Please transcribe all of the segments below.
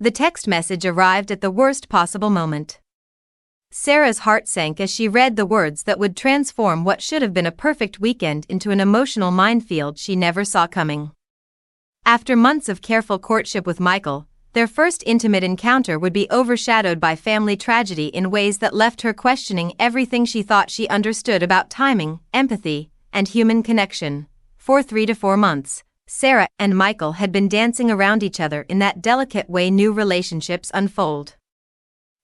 The text message arrived at the worst possible moment. Sarah's heart sank as she read the words that would transform what should have been a perfect weekend into an emotional minefield she never saw coming. After months of careful courtship with Michael, their first intimate encounter would be overshadowed by family tragedy in ways that left her questioning everything she thought she understood about timing, empathy, and human connection. For 3 to 4 months, Sarah and Michael had been dancing around each other in that delicate way new relationships unfold.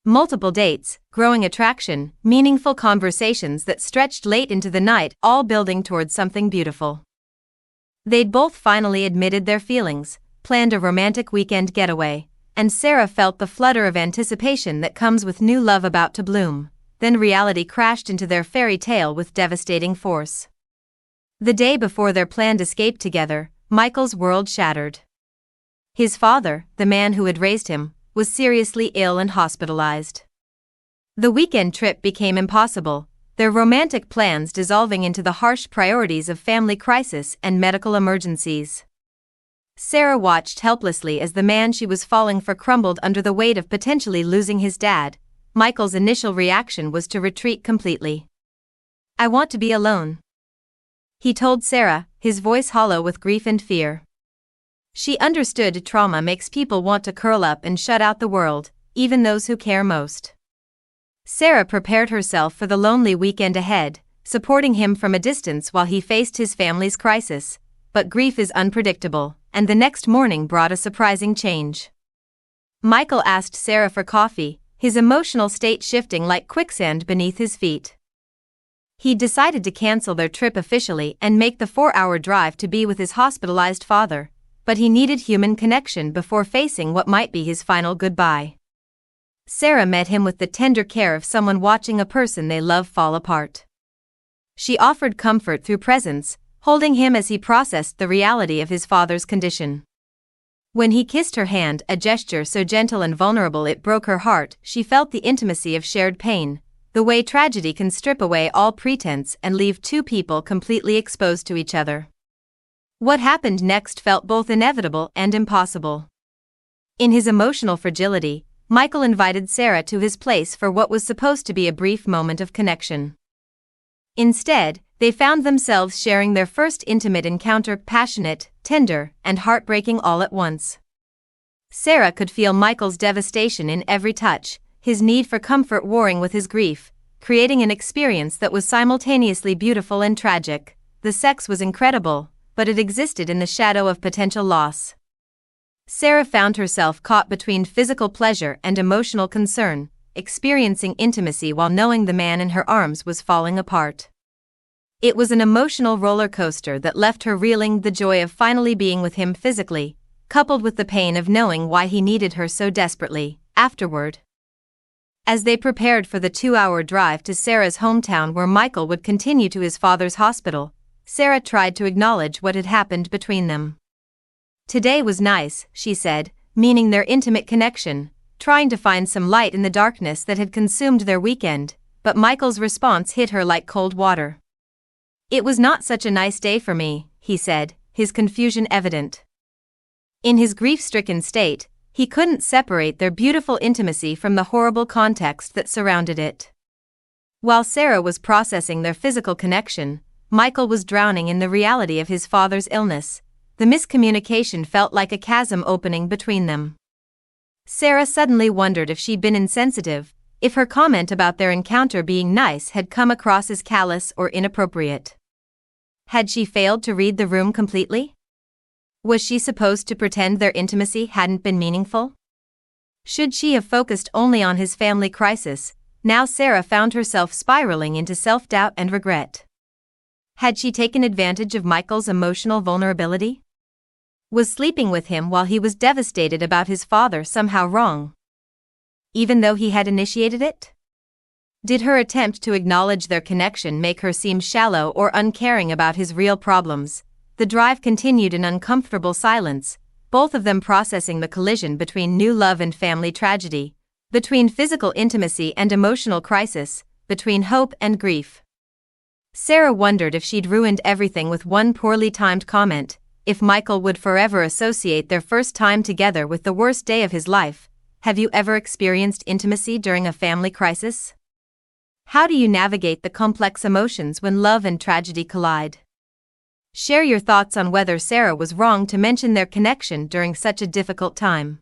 Multiple dates, growing attraction, meaningful conversations that stretched late into the night, all building towards something beautiful. They'd both finally admitted their feelings, planned a romantic weekend getaway, and Sarah felt the flutter of anticipation that comes with new love about to bloom. Then reality crashed into their fairy tale with devastating force. The day before their planned escape together, Michael's world shattered. His father, the man who had raised him, was seriously ill and hospitalized. The weekend trip became impossible, their romantic plans dissolving into the harsh priorities of family crisis and medical emergencies. Sarah watched helplessly as the man she was falling for crumbled under the weight of potentially losing his dad. Michael's initial reaction was to retreat completely. "I want to be alone," he told Sarah, his voice hollow with grief and fear. She understood trauma makes people want to curl up and shut out the world, even those who care most. Sarah prepared herself for the lonely weekend ahead, supporting him from a distance while he faced his family's crisis. But grief is unpredictable, and the next morning brought a surprising change. Michael asked Sarah for coffee, his emotional state shifting like quicksand beneath his feet. He'd decided to cancel their trip officially and make the 4-hour drive to be with his hospitalized father, but he needed human connection before facing what might be his final goodbye. Sarah met him with the tender care of someone watching a person they love fall apart. She offered comfort through presence, holding him as he processed the reality of his father's condition. When he kissed her hand, a gesture so gentle and vulnerable it broke her heart, she felt the intimacy of shared pain, the way tragedy can strip away all pretense and leave two people completely exposed to each other. What happened next felt both inevitable and impossible. In his emotional fragility, Michael invited Sarah to his place for what was supposed to be a brief moment of connection. Instead, they found themselves sharing their first intimate encounter, passionate, tender, and heartbreaking all at once. Sarah could feel Michael's devastation in every touch, his need for comfort warring with his grief, creating an experience that was simultaneously beautiful and tragic. The sex was incredible, but it existed in the shadow of potential loss. Sarah found herself caught between physical pleasure and emotional concern, experiencing intimacy while knowing the man in her arms was falling apart. It was an emotional roller coaster that left her reeling, the joy of finally being with him physically, coupled with the pain of knowing why he needed her so desperately. Afterward, as they prepared for the 2-hour drive to Sarah's hometown where Michael would continue to his father's hospital, Sarah tried to acknowledge what had happened between them. "Today was nice," she said, meaning their intimate connection, trying to find some light in the darkness that had consumed their weekend, but Michael's response hit her like cold water. "It was not such a nice day for me," he said, his confusion evident. In his grief-stricken state, he couldn't separate their beautiful intimacy from the horrible context that surrounded it. While Sarah was processing their physical connection, Michael was drowning in the reality of his father's illness. The miscommunication felt like a chasm opening between them. Sarah suddenly wondered if she'd been insensitive, if her comment about their encounter being nice had come across as callous or inappropriate. Had she failed to read the room completely? Was she supposed to pretend their intimacy hadn't been meaningful? Should she have focused only on his family crisis? Now Sarah found herself spiraling into self-doubt and regret. Had she taken advantage of Michael's emotional vulnerability? Was sleeping with him while he was devastated about his father somehow wrong, even though he had initiated it? Did her attempt to acknowledge their connection make her seem shallow or uncaring about his real problems? The drive continued in uncomfortable silence, both of them processing the collision between new love and family tragedy, between physical intimacy and emotional crisis, between hope and grief. Sarah wondered if she'd ruined everything with one poorly timed comment, if Michael would forever associate their first time together with the worst day of his life. Have you ever experienced intimacy during a family crisis? How do you navigate the complex emotions when love and tragedy collide? Share your thoughts on whether Sarah was wrong to mention their connection during such a difficult time.